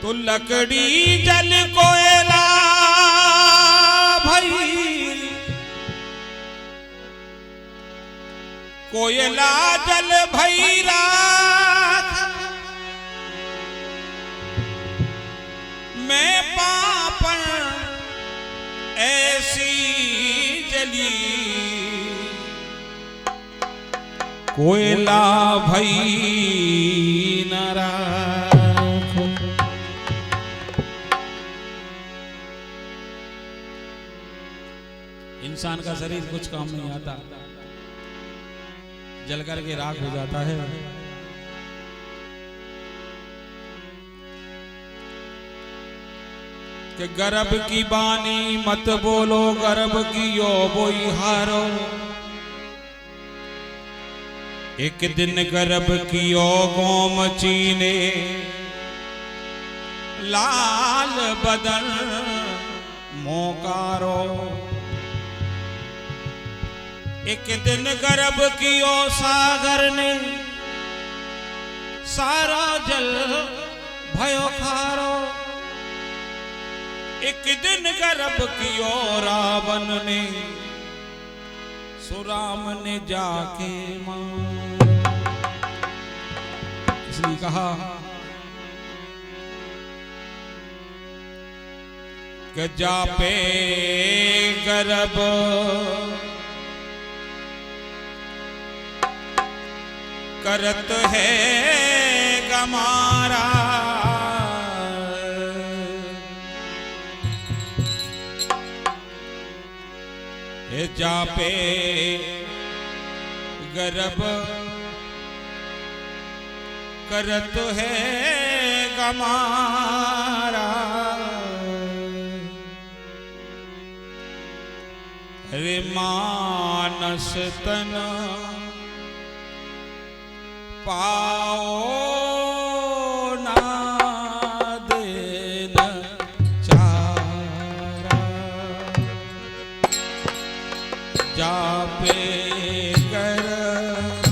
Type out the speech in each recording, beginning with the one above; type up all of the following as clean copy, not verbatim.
तो लकड़ी जल कोयला भई, कोयला जल भई राख, मैं पापन ऐसी जली, कोयला भई न राख। इंसान का शरीर कुछ काम नहीं आता, जल करके राख हो जाता है। कि गर्भ की बानी मत बोलो, गर्भ की यो बोई हारो, एक दिन गर्भ की यो गोम चीने, लाल बदन मोकारो, एक दिन गर्भ कियो सागर ने, सारा जल भयो खारो, एक दिन गर्भ कियो रावण ने, सुराम ने जाके मां। इसलिए कहा कि जापे गर्भ करत है गमारा, हे जापे गर्भ करत है गमारा, रे मानस तन पाओ ना देन चारा, जापे गर्भ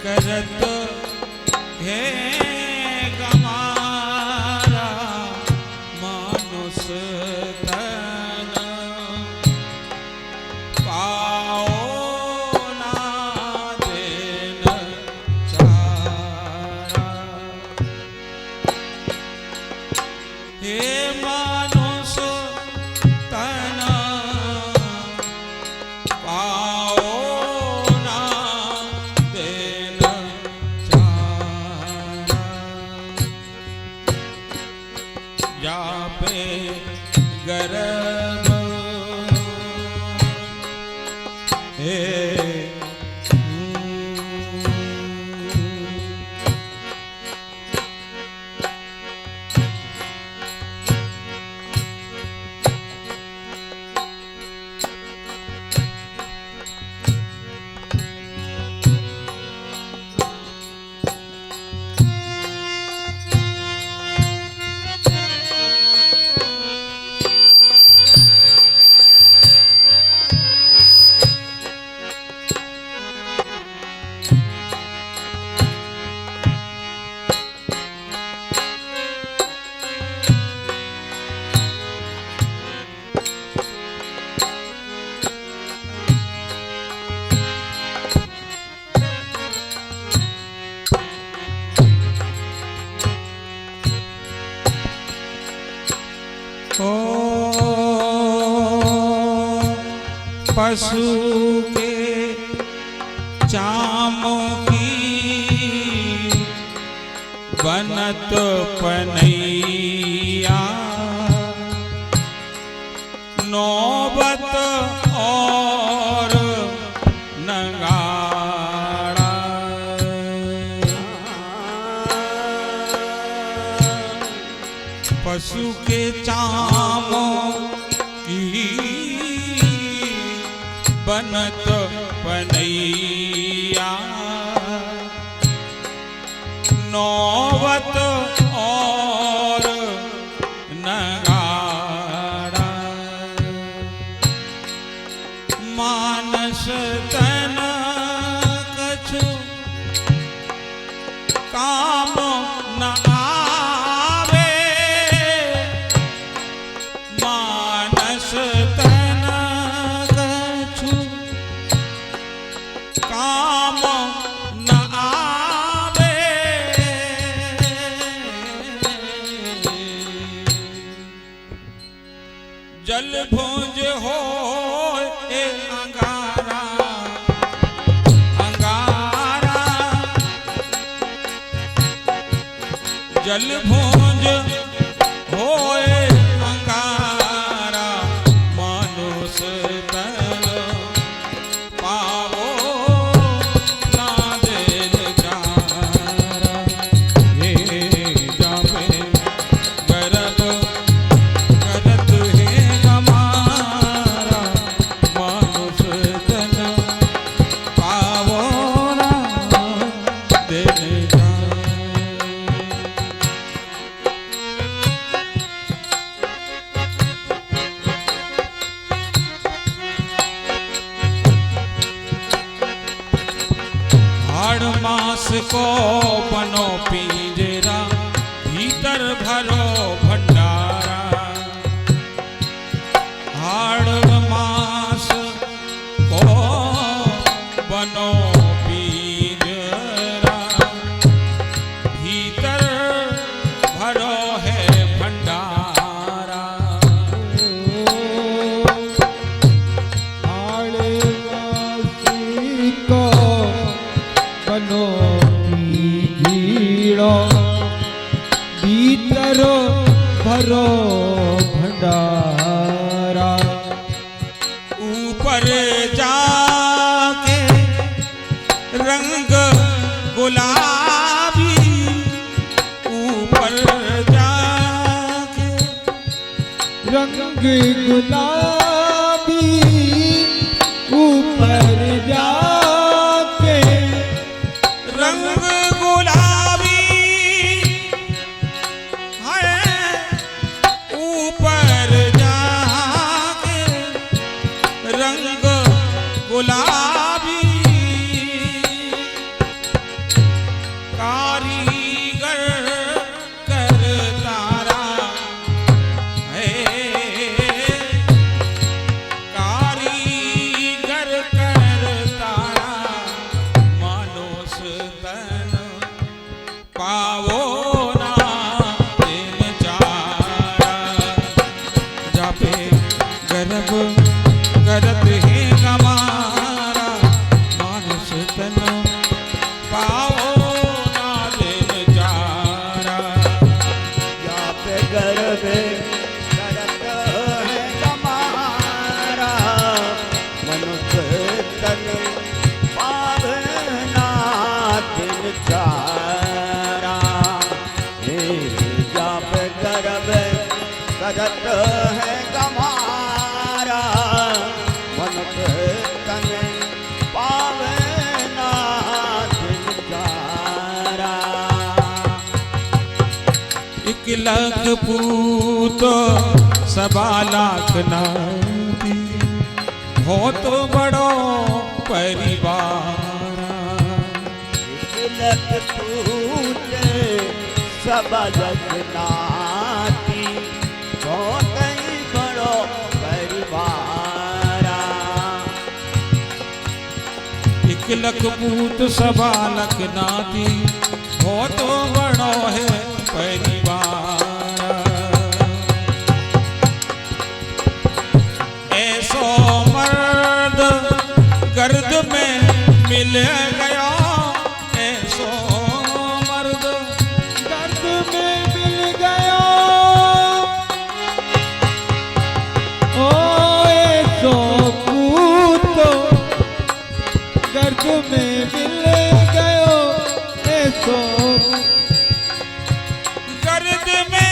करत है गमारा, मानुष तन पाओ ना देन चारा, हे मानुष तन पाओ ना देन चारा, जापे गर्भ हे पशु के चामों की बनत पनैया, नौबत और नगाड़ा, पशु के चामों की बनत पनैया, नौबत और नगाड़ा, मानस तन कछु काम न आ जल भोज हो ए अंगारा अंगारा जल भोज होए अंगारा मानुष तन पावो ना दिल चारा ये जापे गर्भ करत है हमारा मानुष तन पावो ना दिल मास को बनो पिंजरा भीतर भरो भंडारा हाड़ मास को बनो पिंजरा भीतर भरो है भंडारा हाड़ मासी को बनो भीड़ो भीतर भरो भंडारा ऊपर जाके रंग गुलाबी ऊपर जाके रंग गुलाबी ऊपर जाके रंग गुलाबी है ऊपर जाके रंग गुलाबी कारीगर कर तारा है कारीगर कर तारा मानुष तन पावो ना दिन चारा जापे गर्भ करत है हमारा मानुष तन पावो ना दिन चारा जापे गर्भ करत है हमारा मनुष्य तन पावना दिन चारा हे जापे गर्भ करत है हमारा मनुष्य तन पावना दिन चारा एक लाख पूत सवा लाख नाती बहुत बड़ो परिवार लख पूत सब जगनाती बहुत ही बड़ो परिवार एक लख पूत सवा लख नाती बहुत बड़ो है परिवार ऐसो मर्द गर्द में मिल गया ऐसो मर्द गर्द में मिल गया ओ ऐसो पूत गर्द में मिल गयो ऐसो गर्द में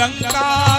लंका